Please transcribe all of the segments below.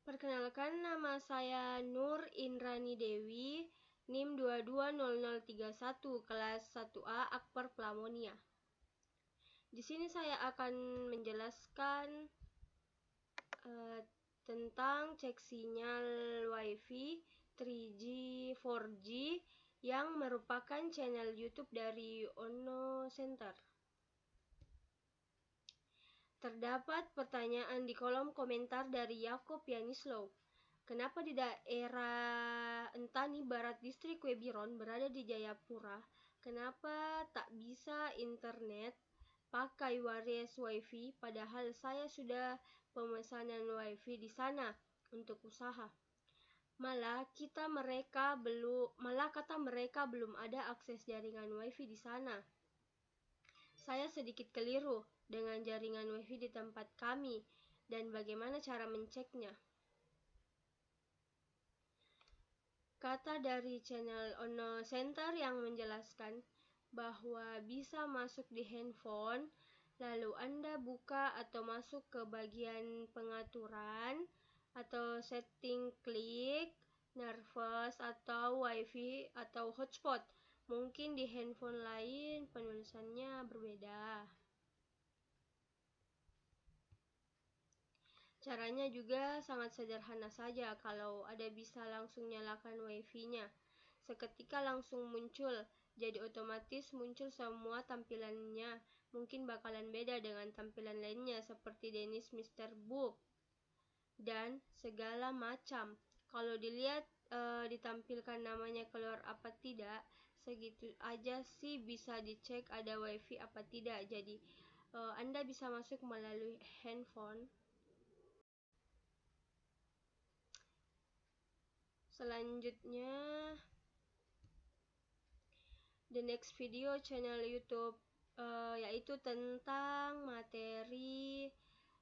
Perkenalkan, nama saya Nur Indrani Dewi, NIM 220031, kelas 1A Akper Plamonia. Di sini saya akan menjelaskan tentang cek sinyal WiFi 3G 4G yang merupakan channel YouTube dari Ono Center. Terdapat pertanyaan di kolom komentar dari Yakob Yanislow. Kenapa di daerah Entani Barat Distrik Webiron berada di Jayapura, kenapa tak bisa internet pakai Wares WiFi padahal saya sudah pemesanan WiFi di sana untuk usaha? Malah kata mereka belum ada akses jaringan WiFi di sana. Saya sedikit keliru dengan jaringan WiFi di tempat kami dan bagaimana cara menceknya. Kata dari channel Ono Center yang menjelaskan bahwa bisa masuk di handphone, lalu Anda buka atau masuk ke bagian pengaturan atau setting, klik nervous atau WiFi atau hotspot. Mungkin di handphone lain penulisannya berbeda. Caranya juga sangat sederhana saja. Kalau ada bisa langsung nyalakan WiFi-nya. Seketika langsung muncul, jadi otomatis muncul semua tampilannya. Mungkin bakalan beda dengan tampilan lainnya seperti Dennis Mr. Book dan segala macam. Kalau dilihat ditampilkan namanya keluar apa tidak, segitu aja sih bisa dicek ada WiFi apa tidak. Jadi Anda bisa masuk melalui handphone. Selanjutnya, the next video channel YouTube yaitu tentang materi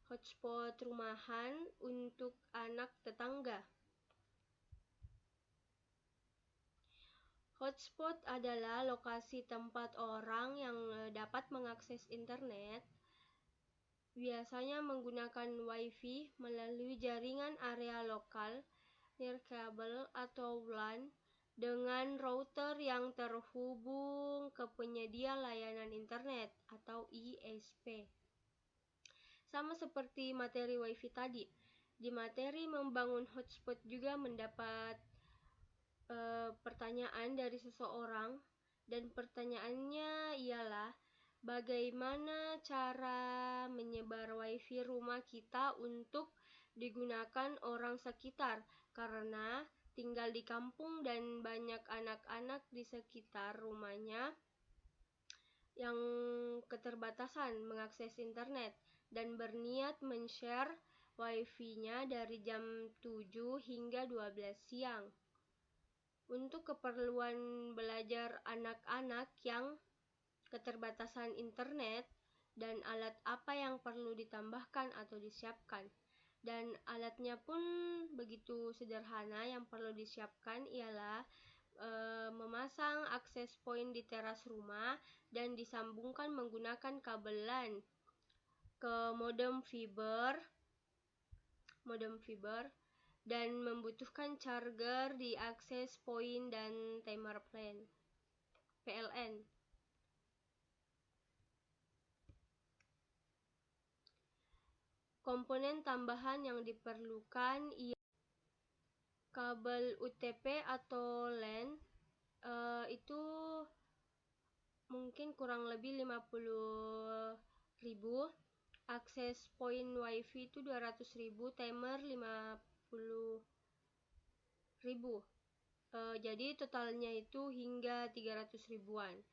hotspot rumahan untuk anak tetangga. Hotspot adalah lokasi tempat orang yang dapat mengakses internet, biasanya menggunakan WiFi melalui jaringan area lokal, nirkabel atau WLAN, dengan router yang terhubung ke penyedia layanan internet atau ISP. Sama seperti materi WiFi tadi, di materi membangun hotspot juga mendapat pertanyaan dari seseorang, dan pertanyaannya ialah bagaimana cara menyebar WiFi rumah kita untuk digunakan orang sekitar, karena tinggal di kampung dan banyak anak-anak di sekitar rumahnya yang keterbatasan mengakses internet dan berniat men-share WiFi-nya dari jam 7 hingga 12 siang. Untuk keperluan belajar anak-anak yang keterbatasan internet dan alat apa yang perlu ditambahkan atau disiapkan. Dan alatnya pun begitu sederhana. Yang perlu disiapkan ialah memasang akses point di teras rumah dan disambungkan menggunakan kabel LAN ke modem fiber dan membutuhkan charger di access point dan timer plan PLN. Komponen tambahan yang diperlukan ialah kabel UTP atau LAN, itu mungkin kurang lebih 50.000, akses point WiFi itu 200.000, timer 50.000. Jadi totalnya itu hingga 300.000-an.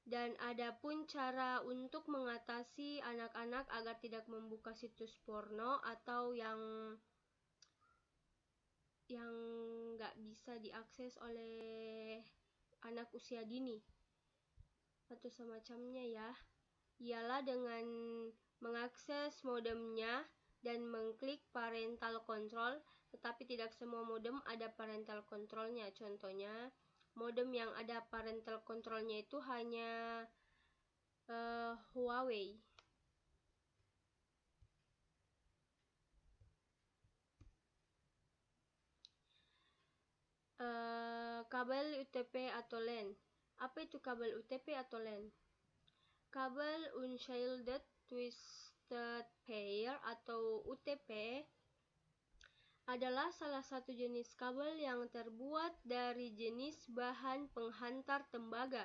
Dan adapun cara untuk mengatasi anak-anak agar tidak membuka situs porno atau yang nggak bisa diakses oleh anak usia dini atau semacamnya ya, ialah dengan mengakses modemnya dan mengklik parental control, tetapi tidak semua modem ada parental controlnya. Contohnya, modem yang ada parental controlnya itu hanya Huawei. Kabel UTP atau LAN. Apa itu kabel UTP atau LAN? Kabel Unshielded Twisted Pair atau UTP adalah salah satu jenis kabel yang terbuat dari jenis bahan penghantar tembaga,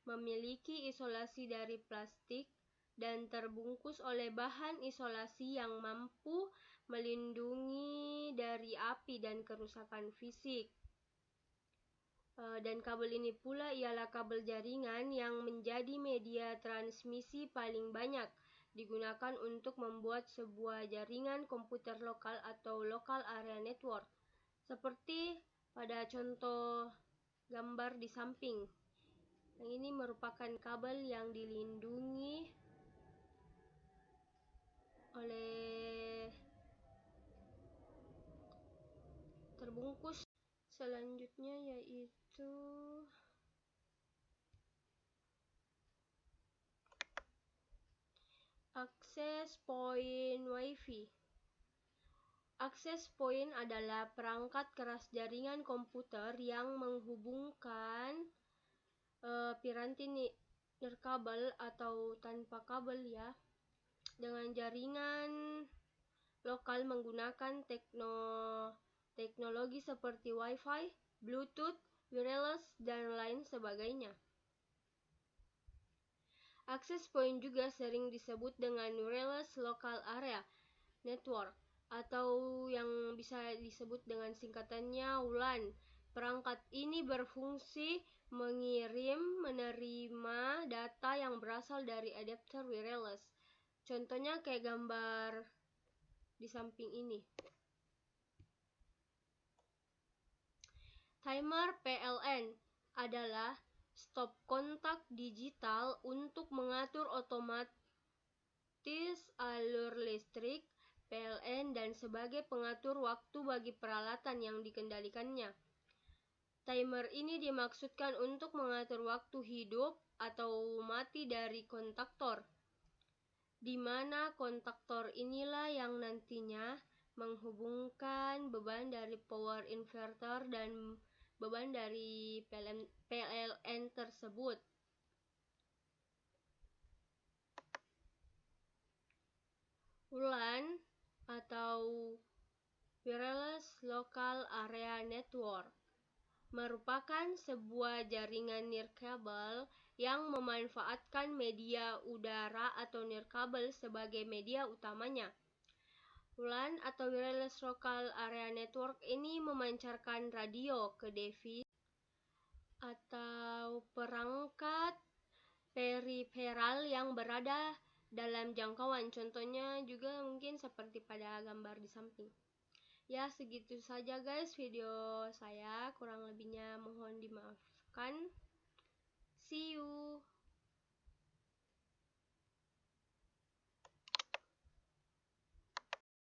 memiliki isolasi dari plastik, dan terbungkus oleh bahan isolasi yang mampu melindungi dari api dan kerusakan fisik. Dan kabel ini pula ialah kabel jaringan yang menjadi media transmisi paling banyak digunakan untuk membuat sebuah jaringan komputer lokal atau local area network, seperti pada contoh gambar di samping. Yang ini merupakan kabel yang dilindungi oleh terbungkus. Selanjutnya yaitu Access Point Wi-Fi. Access point adalah perangkat keras jaringan komputer yang menghubungkan piranti nirkabel atau tanpa kabel dengan jaringan lokal menggunakan teknologi seperti Wi-Fi, Bluetooth, wireless, dan lain sebagainya. Access point juga sering disebut dengan Wireless Local Area Network atau yang bisa disebut dengan singkatannya WLAN. Perangkat ini berfungsi mengirim menerima data yang berasal dari adapter wireless. Contohnya kayak gambar di samping ini. Timer PLN adalah stop kontak digital untuk mengatur otomatis alur listrik PLN dan sebagai pengatur waktu bagi peralatan yang dikendalikannya. Timer ini dimaksudkan untuk mengatur waktu hidup atau mati dari kontaktor, di mana kontaktor inilah yang nantinya menghubungkan beban dari power inverter dan beban dari PLN tersebut. WLAN atau Wireless Local Area Network merupakan sebuah jaringan nirkabel yang memanfaatkan media udara atau nirkabel sebagai media utamanya. WLAN atau Wireless Local Area Network ini memancarkan radio ke device atau perangkat periferal yang berada dalam jangkauan. Contohnya juga mungkin seperti pada gambar di samping. Ya, segitu saja guys video saya, kurang lebihnya mohon dimaafkan.